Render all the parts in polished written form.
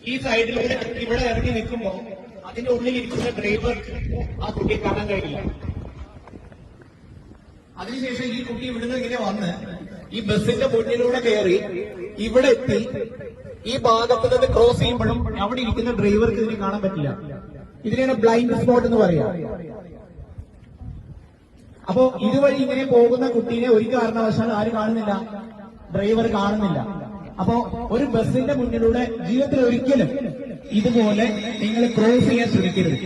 ഈ സൈഡിലൂടെ ഇവിടെ ഇറങ്ങി നിൽക്കുമ്പോൾ അതിന്റെ ഉള്ളിൽ ഇരിക്കുന്ന ഡ്രൈവർക്ക് ആ കുട്ടിയെ കാണാൻ കഴിയില്ല. അതിനുശേഷം ഈ കുട്ടി ഇവിടുന്ന് ഇങ്ങനെ വന്ന് ഈ ബസിന്റെ മുന്നിലൂടെ കയറി ഇവിടെ എത്തി ഈ ഭാഗത്ത് നിന്ന് ക്രോസ് ചെയ്യുമ്പോഴും അവിടെ ഇരിക്കുന്ന ഡ്രൈവർക്ക് ഇതിനെ കാണാൻ പറ്റില്ല. ഇതിനെയാണ് ബ്ലൈൻഡ് സ്പോട്ട് എന്ന് പറയാം. അപ്പോ ഇതുവഴി ഇങ്ങനെ പോകുന്ന കുട്ടീനെ ഒരു കാരണവശാലും ആര് കാണുന്നില്ല? ഡ്രൈവർ കാണുന്നില്ല. അപ്പോ ഒരു ബസിന്റെ മുന്നിലൂടെ ജീവിതത്തിൽ ഒരിക്കലും ഇതുപോലെ നിങ്ങൾ ക്രോസ് ചെയ്യാൻ ശ്രമിക്കരുത്.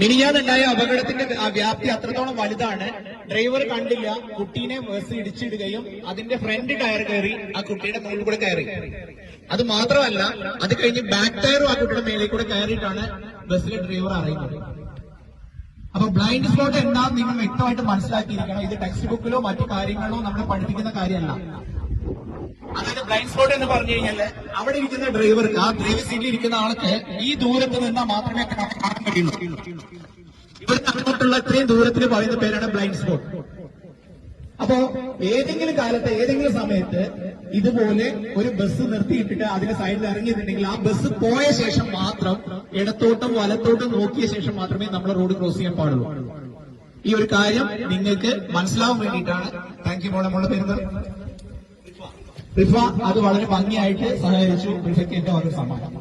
മിനിഞ്ഞാന്നുണ്ടായ അപകടത്തിന്റെ വ്യാപ്തി അത്രത്തോളം വലുതാണ്. ഡ്രൈവർ കണ്ടില്ല, കുട്ടീനെ ബസ് ഇടിച്ചിടുകയും അതിന്റെ ഫ്രണ്ട് ടയർ കയറി ആ കുട്ടിയുടെ മുകളിൽ കൂടെ കയറി. അത് മാത്രമല്ല, അത് കഴിഞ്ഞ് ബാക്ക് ടയറും ആ കുട്ടിയുടെ മേളിൽ കൂടെ കയറിയിട്ടാണ് ബസ്സിലെ ഡ്രൈവർ അറിയുന്നത്. അപ്പൊ ബ്ലൈൻഡ് സ്പോട്ട് എന്താണെന്ന് നിങ്ങൾ വ്യക്തമായിട്ട് മനസ്സിലാക്കിയിരിക്കണം. ഇത് ടെക്സ്റ്റ് ബുക്കിലോ മറ്റു കാര്യങ്ങളോ നമ്മളെ പഠിപ്പിക്കുന്ന കാര്യമല്ല. അതായത് ബ്ലൈൻഡ് സ്പോട്ട് എന്ന് പറഞ്ഞു കഴിഞ്ഞാല് അവിടെ ഇരിക്കുന്ന ഡ്രൈവർക്ക്, ആ ഡ്രൈവർ സീറ്റിൽ ഇരിക്കുന്ന ആൾക്ക് ഈ ദൂരത്ത് നിന്നാൽ മാത്രമേ കാണാൻ കഴിയുള്ളൂ. ഇവിടുന്ന് അങ്ങോട്ടുള്ള ഇത്രയും ദൂരത്തിൽ പറയുന്ന പേരാണ് ബ്ലൈൻഡ് സ്പോട്ട്. അപ്പോ ഏതെങ്കിലും കാലത്ത് ഏതെങ്കിലും സമയത്ത് ഇതുപോലെ ഒരു ബസ് നിർത്തിയിട്ടിട്ട് അതിന്റെ സൈഡിൽ ഇറങ്ങിയിട്ടുണ്ടെങ്കിൽ ആ ബസ് പോയ ശേഷം മാത്രം ഇടത്തോട്ടും വലത്തോട്ടും നോക്കിയ ശേഷം മാത്രമേ നമ്മൾ റോഡ് ക്രോസ് ചെയ്യാൻ പാടുള്ളൂ. ഈ ഒരു കാര്യം നിങ്ങൾക്ക് മനസ്സിലാവാൻ വേണ്ടിയിട്ടാണ്. താങ്ക് യു മോളെ. മോളുടെ പേര് റിഫ. അത് വളരെ ഭംഗിയായിട്ട് സഹകരിച്ചു. റിഫയ്ക്ക് എന്റെ ഒരു സമ്മാനം.